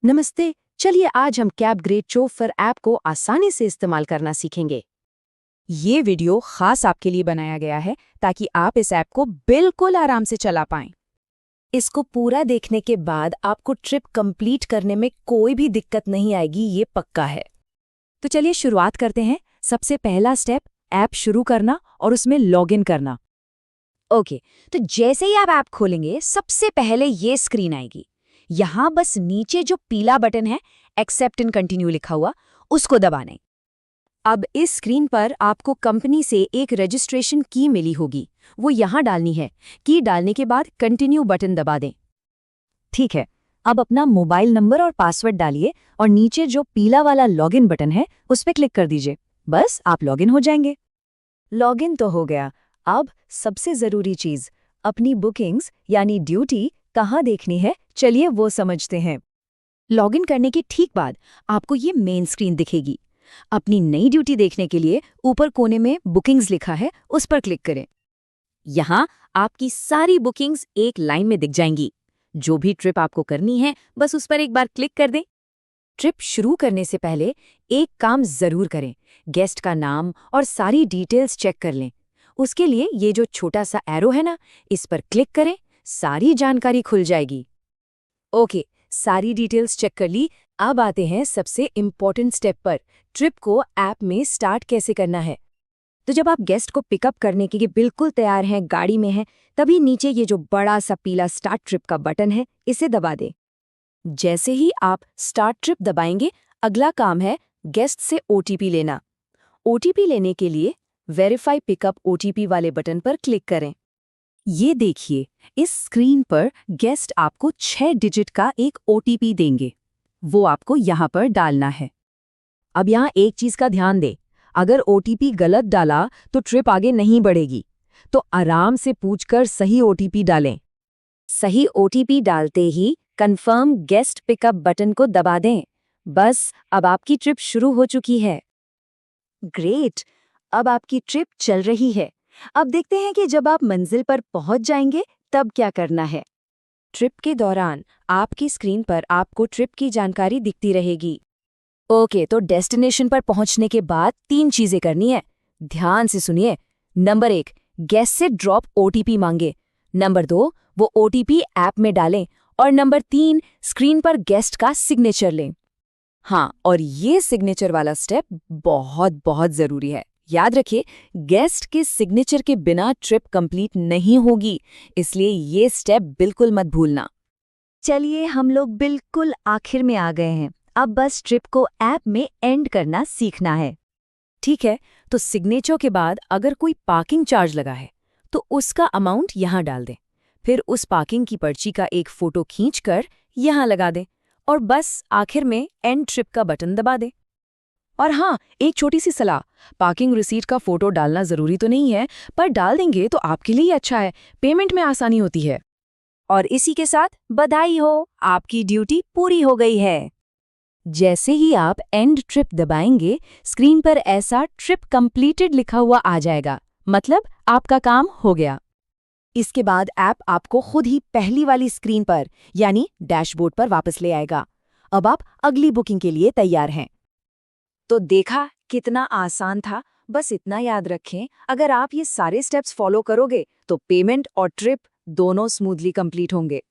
नमस्ते। चलिए आज हम कैब ग्रेट चोफर ऐप को आसानी से इस्तेमाल करना सीखेंगे। ये वीडियो खास आपके लिए बनाया गया है ताकि आप इस ऐप को बिल्कुल आराम से चला पाएं। इसको पूरा देखने के बाद आपको ट्रिप कंप्लीट करने में कोई भी दिक्कत नहीं आएगी, ये पक्का है। तो चलिए शुरुआत करते हैं। सबसे पहला स्टेप ऐप शुरू करना और उसमें लॉगिन करना। ओके, तो जैसे ही आप ऐप खोलेंगे सबसे पहले ये स्क्रीन आएगी। यहाँ बस नीचे जो पीला बटन है एक्सेप्ट एंड कंटिन्यू लिखा हुआ, उसको दबाना है। अब इस स्क्रीन पर आपको कंपनी से एक रजिस्ट्रेशन की मिली होगी, वो यहाँ डालनी है। की डालने के बाद कंटिन्यू बटन दबा दें। ठीक है, अब अपना मोबाइल नंबर और पासवर्ड डालिए और नीचे जो पीला वाला लॉगिन बटन है उस पर क्लिक कर दीजिए। बस आप लॉगिन हो जाएंगे। लॉगिन तो हो गया। अब सबसे ज़रूरी चीज़, अपनी बुकिंग्स यानी ड्यूटी कहाँ देखनी है, चलिए वो समझते हैं। लॉगिन करने के ठीक बाद आपको ये मेन स्क्रीन दिखेगी। अपनी नई ड्यूटी देखने के लिए ऊपर कोने में बुकिंग्स लिखा है, उस पर क्लिक करें। यहाँ आपकी सारी बुकिंग्स एक लाइन में दिख जाएंगी। जो भी ट्रिप आपको करनी है बस उस पर एक बार क्लिक कर दें। ट्रिप शुरू करने से पहले एक काम जरूर करें, गेस्ट का नाम और सारी डिटेल्स चेक कर लें। उसके लिए ये जो छोटा सा एरो है ना, इस पर क्लिक करें, सारी जानकारी खुल जाएगी। ओके, सारी डिटेल्स चेक कर ली। अब आते हैं सबसे इम्पोर्टेंट स्टेप पर, ट्रिप को ऐप में स्टार्ट कैसे करना है। तो जब आप गेस्ट को पिकअप करने के लिए बिल्कुल तैयार हैं, गाड़ी में हैं, तभी नीचे ये जो बड़ा सा पीला स्टार्ट ट्रिप का बटन है, इसे दबा दें। जैसे ही आप स्टार्ट ट्रिप दबाएंगे, अगला काम है गेस्ट से ओटीपी लेना। ओटीपी लेने के लिए वेरीफाई पिकअप ओटीपी वाले बटन पर क्लिक करें। ये देखिए, इस स्क्रीन पर गेस्ट आपको 6 डिजिट का एक ओटीपी देंगे। वो आपको यहाँ पर डालना है। अब यहाँ एक चीज का ध्यान दें, अगर ओटीपी गलत डाला तो ट्रिप आगे नहीं बढ़ेगी। तो आराम से पूछकर सही ओटीपी डालें। सही ओटीपी डालते ही कंफर्म गेस्ट पिकअप बटन को दबा दें। बस अब आपकी ट्रिप शुरू हो चुकी है। ग्रेट, अब आपकी ट्रिप चल रही है। अब देखते हैं कि जब आप मंजिल पर पहुंच जाएंगे तब क्या करना है। ट्रिप के दौरान आपकी स्क्रीन पर आपको ट्रिप की जानकारी दिखती रहेगी। ओके, तो डेस्टिनेशन पर पहुंचने के बाद 3 चीजें करनी है। ध्यान से सुनिए। नंबर 1, गेस्ट से ड्रॉप ओटीपी मांगे। नंबर 2, वो ओटीपी ऐप में डालें। और नंबर 3, स्क्रीन पर गेस्ट का सिग्नेचर लें। हाँ, और ये सिग्नेचर वाला स्टेप बहुत बहुत जरूरी है। याद रखिए, गेस्ट के सिग्नेचर के बिना ट्रिप कंप्लीट नहीं होगी, इसलिए ये स्टेप बिल्कुल मत भूलना। चलिए, हम लोग बिल्कुल आखिर में आ गए हैं। अब बस ट्रिप को ऐप में एंड करना सीखना है। ठीक है, तो सिग्नेचर के बाद अगर कोई पार्किंग चार्ज लगा है तो उसका अमाउंट यहाँ डाल दें। फिर उस पार्किंग की पर्ची का एक फोटो खींचकर यहाँ लगा दें और बस आखिर में एंड ट्रिप का बटन दबा दें। और हाँ, एक छोटी सी सलाह, पार्किंग रिसीट का फोटो डालना जरूरी तो नहीं है, पर डाल देंगे तो आपके लिए अच्छा है, पेमेंट में आसानी होती है। और इसी के साथ बधाई हो, आपकी ड्यूटी पूरी हो गई है। जैसे ही आप एंड ट्रिप दबाएंगे, स्क्रीन पर ऐसा ट्रिप कंप्लीटेड लिखा हुआ आ जाएगा, मतलब आपका काम हो गया। इसके बाद ऐप आपको खुद ही पहली वाली स्क्रीन पर यानी डैशबोर्ड पर वापस ले आएगा। अब आप अगली बुकिंग के लिए तैयार हैं। तो देखा, कितना आसान था। बस इतना याद रखें, अगर आप ये सारे स्टेप्स फॉलो करोगे तो पेमेंट और ट्रिप दोनों स्मूथली कंप्लीट होंगे।